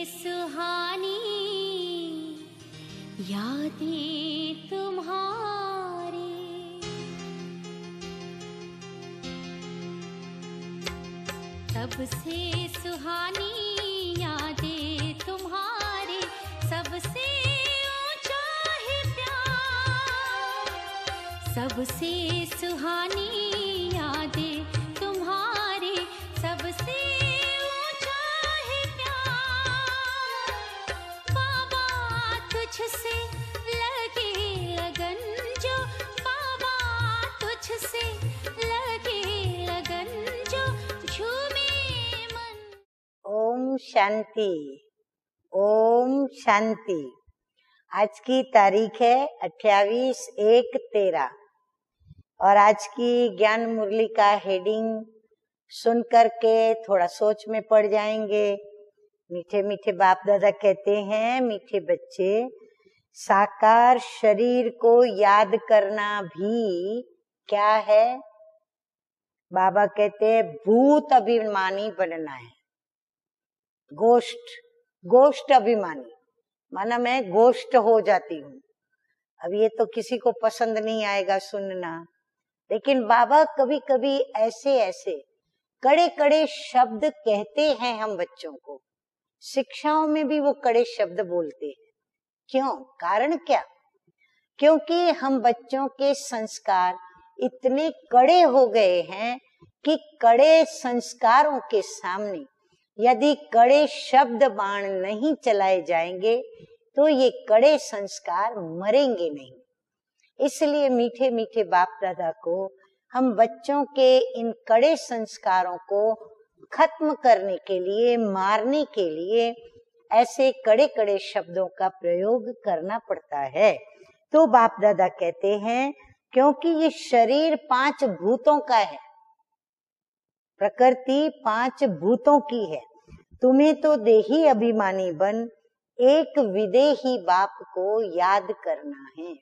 सुहानी यादें तुम्हारी, सबसे सुहानी यादें तुम्हारी, सबसे ऊंचा है प्यार, सबसे सुहानी यादें तुम्हारी, सबसे ऊंचा है प्यार। बाबा तुझसे लगे लगन जो, बाबा तुझसे लगे लगन जो, झूमे मन। ओम शांति, ओम शांति। आज की तारीख है 28/1/13 और आज की ज्ञान मुरली का हेडिंग सुन करके थोड़ा सोच में पड़ जाएंगे। मीठे मीठे बाप दादा कहते हैं, मीठे बच्चे, साकार शरीर को याद करना भी क्या है? बाबा कहते हैं भूत अभिमानी बनना है। गोष्ठ अभिमानी माना मैं गोष्ठ हो जाती हूँ। अब ये तो किसी को पसंद नहीं आएगा सुनना, लेकिन बाबा कभी कभी ऐसे ऐसे कड़े कड़े शब्द कहते हैं हम बच्चों को। शिक्षाओं में भी वो कड़े शब्द बोलते हैं। क्यों? कारण क्या? क्योंकि हम बच्चों के संस्कार इतने कड़े हो गए हैं कि कड़े संस्कारों के सामने यदि कड़े शब्द बाण नहीं चलाए जाएंगे तो ये कड़े संस्कार मरेंगे नहीं। इसलिए मीठे मीठे बाप दादा को हम बच्चों के इन कड़े संस्कारों को खत्म करने के लिए, मारने के लिए ऐसे कड़े कड़े शब्दों का प्रयोग करना पड़ता है। तो बाप दादा कहते हैं क्योंकि ये शरीर 5 भूतों का है, प्रकृति 5 भूतों की है। तुम्हें तो देही अभिमानी बन एक विदेही बाप को याद करना है।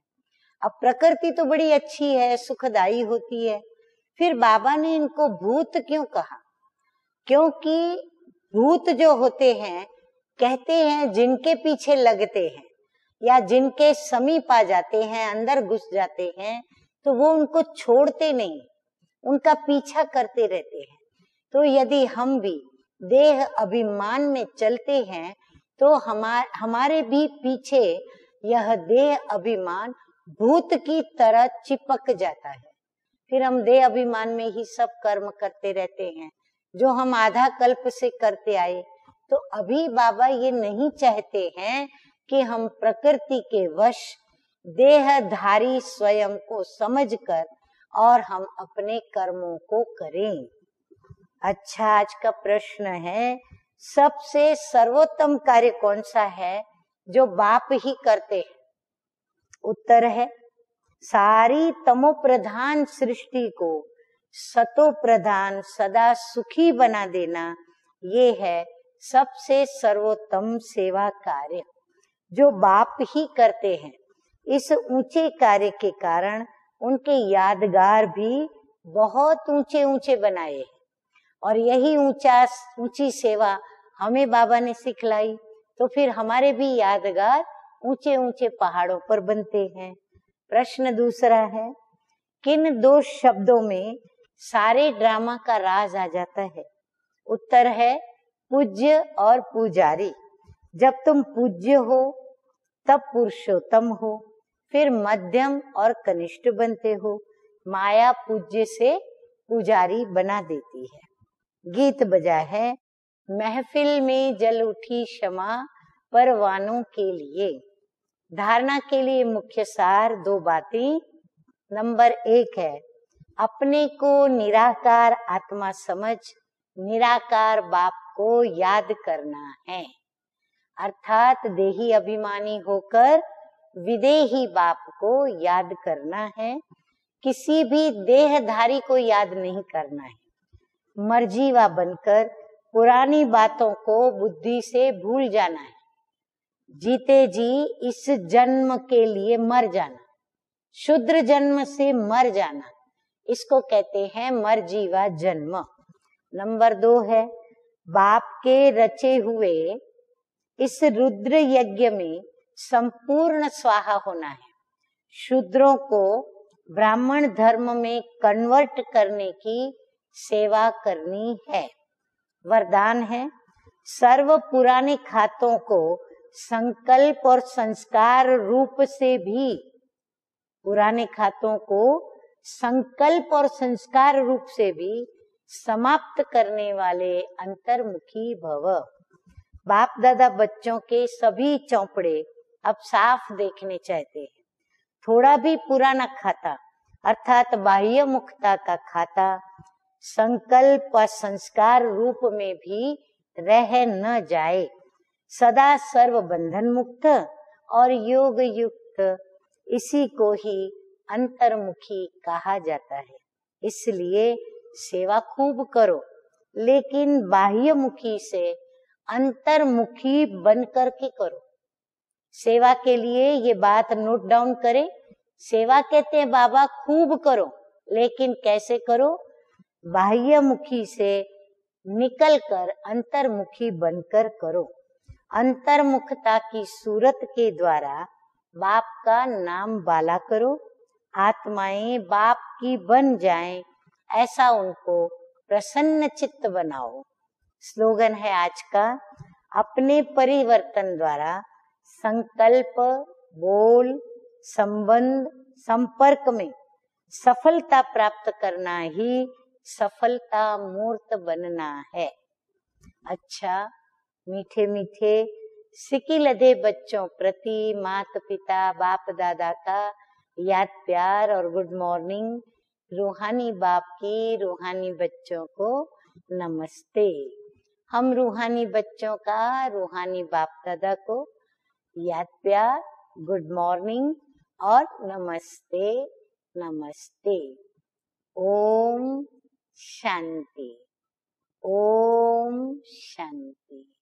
अब प्रकृति तो बड़ी अच्छी है, सुखदाई होती है, फिर बाबा ने इनको भूत क्यों कहा? क्योंकि भूत जो होते हैं, कहते हैं जिनके पीछे लगते हैं या जिनके समीप आ जाते हैं, अंदर घुस जाते हैं, तो वो उनको छोड़ते नहीं, उनका पीछा करते रहते हैं। तो यदि हम भी देह अभिमान में चलते हैं तो हमारे भी पीछे यह देह अभिमान भूत की तरह चिपक जाता है। फिर हम देह अभिमान में ही सब कर्म करते रहते हैं जो हम आधा कल्प से करते आए। तो अभी बाबा ये नहीं चाहते हैं कि हम प्रकृति के वश देहधारी स्वयं को समझकर और हम अपने कर्मों को करें। अच्छा, आज का प्रश्न है, सबसे सर्वोत्तम कार्य कौन सा है जो बाप ही करते हैं? उत्तर है, सारी तमो प्रधान सृष्टि को सतो प्रधान सदा सुखी बना देना, ये है सबसे सर्वोत्तम सेवा कार्य जो बाप ही करते हैं। इस ऊंचे कार्य के कारण उनके यादगार भी बहुत ऊंचे ऊंचे बनाए हैं और यही ऊंची सेवा हमें बाबा ने सिखलाई। तो फिर हमारे भी यादगार ऊंचे ऊंचे पहाड़ों पर बनते हैं। प्रश्न दूसरा है, किन 2 शब्दों में सारे ड्रामा का राज आ जाता है? उत्तर है, पूज्य और पुजारी। जब तुम पूज्य हो तब पुरुषोत्तम हो, फिर मध्यम और कनिष्ठ बनते हो। माया पूज्य से पुजारी बना देती है। गीत बजा है, महफिल में जल उठी क्षमा परवानों के लिए। धारणा के लिए मुख्य सार 2 बातें। नंबर 1 है, अपने को निराकार आत्मा समझ निराकार बाप को याद करना है, अर्थात देही अभिमानी होकर विदेही बाप को याद करना है। किसी भी देहधारी को याद नहीं करना है। मर्जीवा बनकर पुरानी बातों को बुद्धि से भूल जाना है। जीते जी इस जन्म के लिए मर जाना, शूद्र जन्म से मर जाना, इसको कहते हैं मर्जीवा जन्म। नंबर 2 है, बाप के रचे हुए इस रुद्र यज्ञ में संपूर्ण स्वाहा होना है। शूद्रों को ब्राह्मण धर्म में कन्वर्ट करने की सेवा करनी है। वरदान है, सर्व पुराने खातों को संकल्प और संस्कार रूप से भी, पुराने खातों को संकल्प और संस्कार रूप से भी समाप्त करने वाले अंतर्मुखी भव। बाप दादा बच्चों के सभी चौपड़े अब साफ देखने चाहते हैं। थोड़ा भी पुराना खाता अर्थात बाह्य मुखता का खाता संकल्प व संस्कार रूप में भी रह न जाए। सदा सर्व बंधन मुक्त और योग युक्त, इसी को ही अंतर्मुखी कहा जाता है। इसलिए सेवा खूब करो, लेकिन बाह्यमुखी से अंतर्मुखी बन करके करो। सेवा के लिए ये बात नोट डाउन करें। सेवा कहते हैं बाबा खूब करो, लेकिन कैसे करो? बाह्यमुखी से निकलकर अंतर्मुखी बनकर करो। अंतर्मुखता की सूरत के द्वारा बाप का नाम बाला करो। आत्माएं बाप की बन जाएं, ऐसा उनको प्रसन्न चित्त बनाओ। स्लोगन है आज का, अपने परिवर्तन द्वारा संकल्प, बोल, संबंध, संपर्क में सफलता प्राप्त करना ही सफलता मूर्त बनना है। अच्छा, मीठे मीठे सिकी लदे बच्चों प्रति माता पिता बाप दादा का याद प्यार और गुड मॉर्निंग। रूहानी बाप की रूहानी बच्चों को नमस्ते। हम रूहानी बच्चों का रूहानी बाप दादा को याद प्यार, गुड मॉर्निंग और नमस्ते नमस्ते। ओम शांति, ओम शांति।